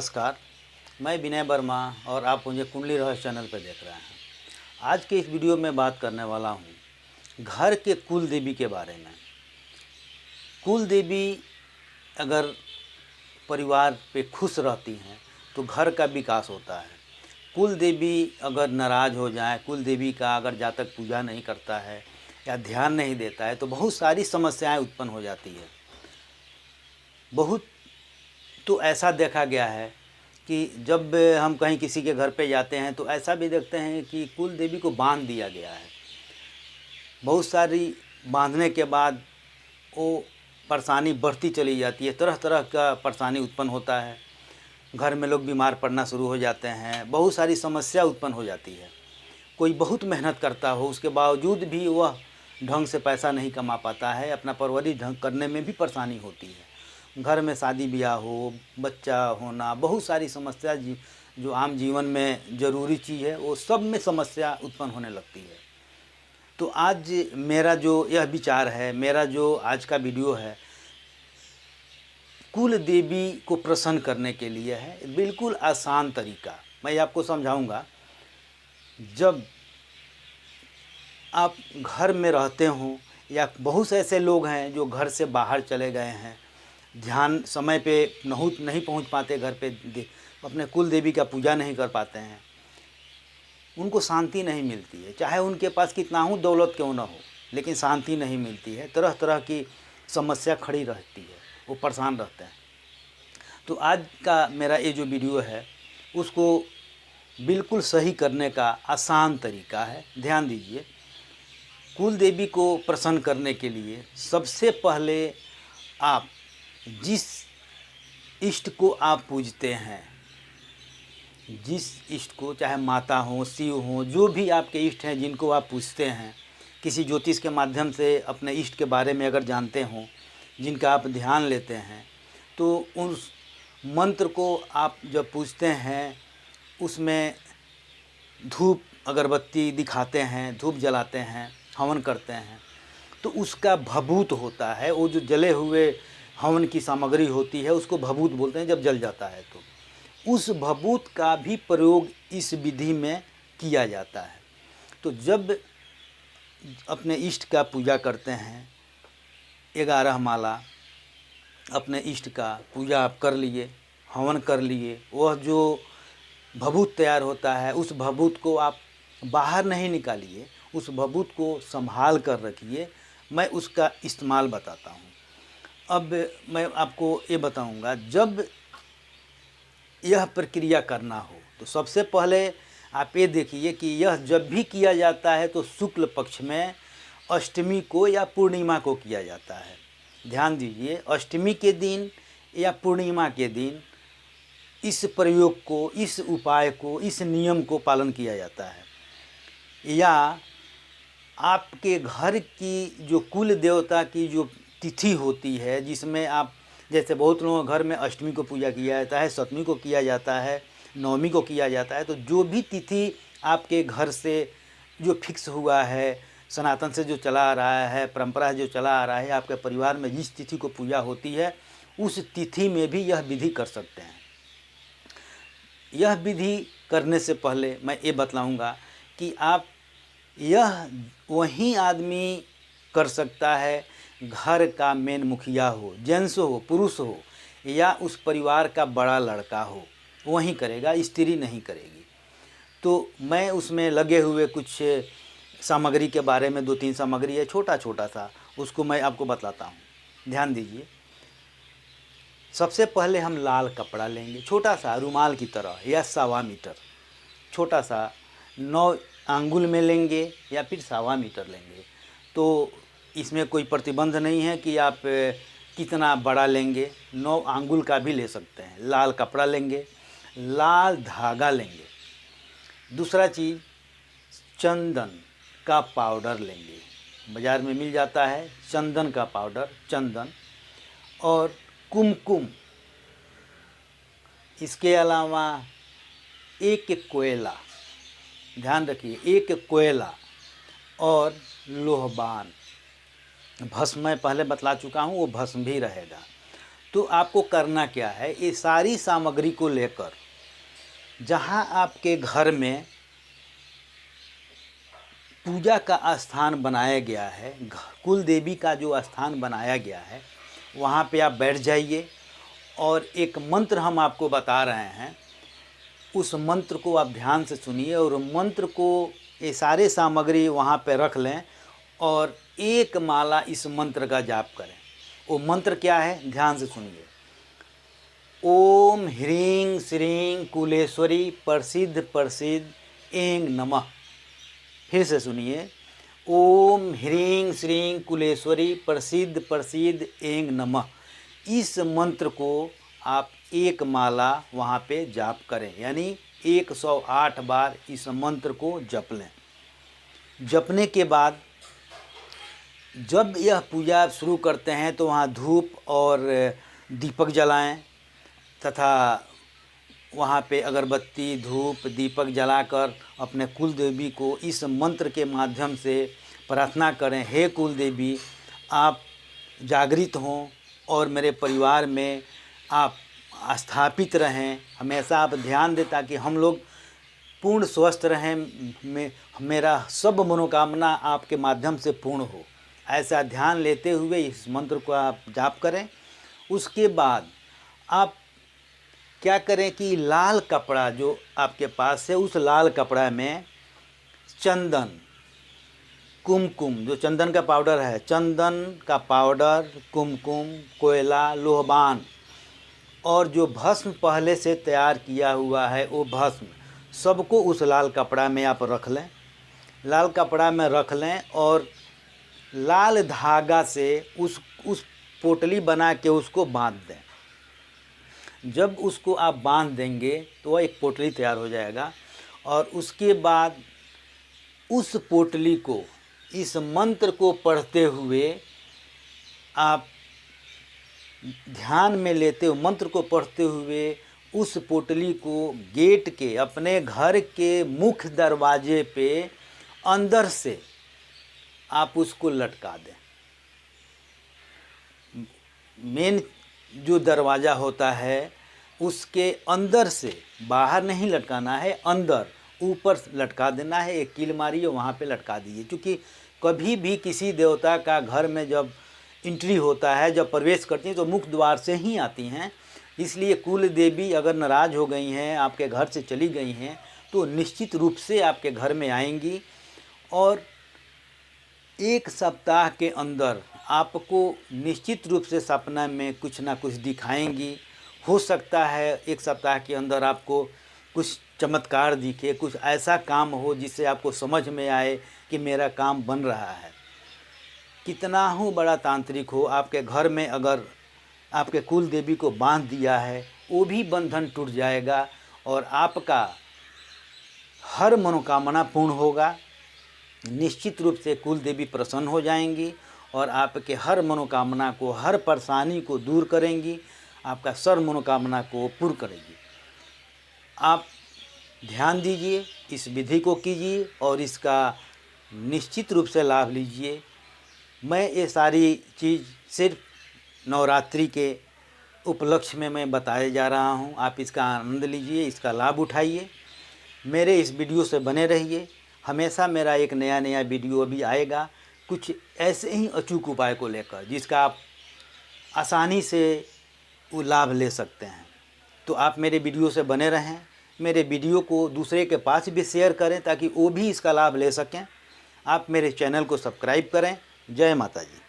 नमस्कार। मैं विनय वर्मा और आप मुझे कुंडली रहस्य चैनल पर देख रहे हैं। आज के इस वीडियो में बात करने वाला हूँ घर के कुल देवी के बारे में। कुल देवी अगर परिवार पे खुश रहती हैं तो घर का विकास होता है। कुल देवी अगर नाराज़ हो जाए, कुल देवी का अगर जातक पूजा नहीं करता है या ध्यान नहीं देता है तो बहुत सारी समस्याएं उत्पन्न हो जाती है। बहुत तो ऐसा देखा गया है कि जब हम कहीं किसी के घर पे जाते हैं तो ऐसा भी देखते हैं कि कुल देवी को बांध दिया गया है। बहुत सारी बांधने के बाद वो परेशानी बढ़ती चली जाती है, तरह तरह का परेशानी उत्पन्न होता है। घर में लोग बीमार पड़ना शुरू हो जाते हैं, बहुत सारी समस्या उत्पन्न हो जाती है। कोई बहुत मेहनत करता हो उसके बावजूद भी वह ढंग से पैसा नहीं कमा पाता है, अपना परवरिश ढंग करने में भी परेशानी होती है। घर में शादी ब्याह हो, बच्चा होना, बहुत सारी समस्या जो आम जीवन में ज़रूरी चीज़ है वो सब में समस्या उत्पन्न होने लगती है। तो आज मेरा जो यह विचार है, मेरा जो आज का वीडियो है, कुल देवी को प्रसन्न करने के लिए है। बिल्कुल आसान तरीका मैं आपको समझाऊंगा। जब आप घर में रहते हों या बहुत से ऐसे लोग हैं जो घर से बाहर चले गए हैं, ध्यान समय पे नहीं पहुंच पाते, घर पे अपने कुल देवी का पूजा नहीं कर पाते हैं, उनको शांति नहीं मिलती है। चाहे उनके पास कितना ही दौलत क्यों ना हो, लेकिन शांति नहीं मिलती है। तरह तरह की समस्या खड़ी रहती है, वो परेशान रहते हैं। तो आज का मेरा ये जो वीडियो है उसको बिल्कुल सही करने का आसान तरीका है। ध्यान दीजिए। कुल देवी को प्रसन्न करने के लिए सबसे पहले आप जिस इष्ट को आप पूजते हैं, जिस इष्ट को, चाहे माता हो, शिव हो, जो भी आपके इष्ट हैं जिनको आप पूजते हैं, किसी ज्योतिष के माध्यम से अपने इष्ट के बारे में अगर जानते हों, जिनका आप ध्यान लेते हैं, तो उस मंत्र को आप जब पूजते हैं उसमें धूप अगरबत्ती दिखाते हैं, धूप जलाते हैं, हवन करते हैं, तो उसका भभूत होता है। वो जो जले हुए हवन की सामग्री होती है उसको भभूत बोलते हैं। जब जल जाता है तो उस भभूत का भी प्रयोग इस विधि में किया जाता है। तो जब अपने इष्ट का पूजा करते हैं, 11 माला अपने इष्ट का पूजा आप कर लिए, हवन कर लिए, वह जो भभूत तैयार होता है उस भभूत को आप बाहर नहीं निकालिए, उस भभूत को संभाल कर रखिए। मैं उसका इस्तेमाल बताता हूँ। अब मैं आपको ये बताऊंगा, जब यह प्रक्रिया करना हो तो सबसे पहले आप ये देखिए कि यह जब भी किया जाता है तो शुक्ल पक्ष में अष्टमी को या पूर्णिमा को किया जाता है। ध्यान दीजिए, अष्टमी के दिन या पूर्णिमा के दिन इस प्रयोग को, इस उपाय को, इस नियम को पालन किया जाता है। या आपके घर की जो कुल देवता की जो तिथि होती है, जिसमें आप, जैसे बहुत लोगों के घर में अष्टमी को पूजा किया जाता है, सप्तमी को किया जाता है, नवमी को किया जाता है, तो जो भी तिथि आपके घर से जो फिक्स हुआ है, सनातन से जो चला आ रहा है, परंपरा जो चला आ रहा है, आपके परिवार में जिस तिथि को पूजा होती है उस तिथि में भी यह विधि कर सकते हैं। यह विधि करने से पहले मैं ये बतलाऊँगा कि आप यह वही आदमी कर सकता है, घर का मेन मुखिया हो, जेंट्स हो, पुरुष हो, या उस परिवार का बड़ा लड़का हो, वही करेगा, स्त्री नहीं करेगी। तो मैं उसमें लगे हुए कुछ सामग्री के बारे में, 2-3 सामग्री है, छोटा छोटा सा, उसको मैं आपको बतलाता हूँ। ध्यान दीजिए। सबसे पहले हम लाल कपड़ा लेंगे, छोटा सा रुमाल की तरह या 1.25 मीटर, छोटा सा 9 अंगुल में लेंगे या फिर 1.25 मीटर लेंगे। तो इसमें कोई प्रतिबंध नहीं है कि आप कितना बड़ा लेंगे, 9 अंगुल का भी ले सकते हैं। लाल कपड़ा लेंगे, लाल धागा लेंगे। दूसरा चीज़, चंदन का पाउडर लेंगे, बाज़ार में मिल जाता है चंदन का पाउडर, चंदन और कुमकुम। इसके अलावा एक कोयला, ध्यान रखिए, एक कोयला और लोहबान। भस्म मैं पहले बतला चुका हूँ, वो भस्म भी रहेगा। तो आपको करना क्या है, ये सारी सामग्री को लेकर जहाँ आपके घर में पूजा का स्थान बनाया गया है, कुल देवी का जो स्थान बनाया गया है, वहाँ पे आप बैठ जाइए और एक मंत्र हम आपको बता रहे हैं, उस मंत्र को आप ध्यान से सुनिए और मंत्र को ये सारे सामग्री वहाँ पे रख लें और एक माला इस मंत्र का जाप करें। वो मंत्र क्या है, ध्यान से सुनिए। ओम ह्रीं श्रीं कुलेश्वरी प्रसिद्ध प्रसिद्ध ऐं नमः। फिर से सुनिए, ओम ह्रीं श्रीं कुलेश्वरी प्रसिद्ध प्रसिद्ध ऐं नमः। इस मंत्र को आप एक माला वहाँ पे जाप करें, यानी 108 बार इस मंत्र को जप लें। जपने के बाद जब यह पूजा शुरू करते हैं तो वहाँ धूप और दीपक जलाएं तथा वहाँ पे अगरबत्ती धूप दीपक जलाकर अपने कुल देवी को इस मंत्र के माध्यम से प्रार्थना करें, हे कुल देवी आप जागृत हों और मेरे परिवार में आप स्थापित रहें, हमेशा आप ध्यान दें ताकि हम लोग पूर्ण स्वस्थ रहें, मेरा सब मनोकामना आपके माध्यम से पूर्ण हो। ऐसा ध्यान लेते हुए इस मंत्र को आप जाप करें। उसके बाद आप क्या करें कि लाल कपड़ा जो आपके पास है, उस लाल कपड़ा में चंदन कुमकुम, जो चंदन का पाउडर है, चंदन का पाउडर, कुमकुम, कोयला, लोहबान और जो भस्म पहले से तैयार किया हुआ है वो भस्म, सबको उस लाल कपड़ा में आप रख लें। लाल कपड़ा में रख लें और लाल धागा से उस पोटली बना के उसको बांध दें। जब उसको आप बांध देंगे तो वह एक पोटली तैयार हो जाएगा और उसके बाद उस पोटली को इस मंत्र को पढ़ते हुए आप ध्यान में लेते हुए मंत्र को पढ़ते हुए उस पोटली को गेट के अपने घर के मुख्य दरवाजे पे अंदर से आप उसको लटका दें। मेन जो दरवाज़ा होता है उसके अंदर से, बाहर नहीं लटकाना है, अंदर ऊपर लटका देना है। एक कील मारिए वहाँ पे लटका दीजिए, क्योंकि कभी भी किसी देवता का घर में जब एंट्री होता है, जब प्रवेश करती हैं तो मुख्य द्वार से ही आती हैं। इसलिए कुल देवी अगर नाराज़ हो गई हैं, आपके घर से चली गई हैं, तो निश्चित रूप से आपके घर में आएंगी और एक सप्ताह के अंदर आपको निश्चित रूप से सपना में कुछ ना कुछ दिखाएंगी। हो सकता है एक सप्ताह के अंदर आपको कुछ चमत्कार दिखे, कुछ ऐसा काम हो जिससे आपको समझ में आए कि मेरा काम बन रहा है। कितना ही बड़ा तांत्रिक हो, आपके घर में अगर आपके कुल देवी को बांध दिया है, वो भी बंधन टूट जाएगा और आपका हर मनोकामना पूर्ण होगा। निश्चित रूप से कुल देवी प्रसन्न हो जाएंगी और आपके हर मनोकामना को, हर परेशानी को दूर करेंगी, आपका सर्व मनोकामना को पूर्ण करेगी। आप ध्यान दीजिए, इस विधि को कीजिए और इसका निश्चित रूप से लाभ लीजिए। मैं ये सारी चीज़ सिर्फ नवरात्रि के उपलक्ष्य में मैं बताए जा रहा हूँ। आप इसका आनंद लीजिए, इसका लाभ उठाइए, मेरे इस वीडियो से बने रहिए। हमेशा मेरा एक नया वीडियो अभी आएगा कुछ ऐसे ही अचूक उपाय को लेकर, जिसका आप आसानी से वो लाभ ले सकते हैं। तो आप मेरे वीडियो से बने रहें, मेरे वीडियो को दूसरे के पास भी शेयर करें ताकि वो भी इसका लाभ ले सकें। आप मेरे चैनल को सब्सक्राइब करें। जय माता जी।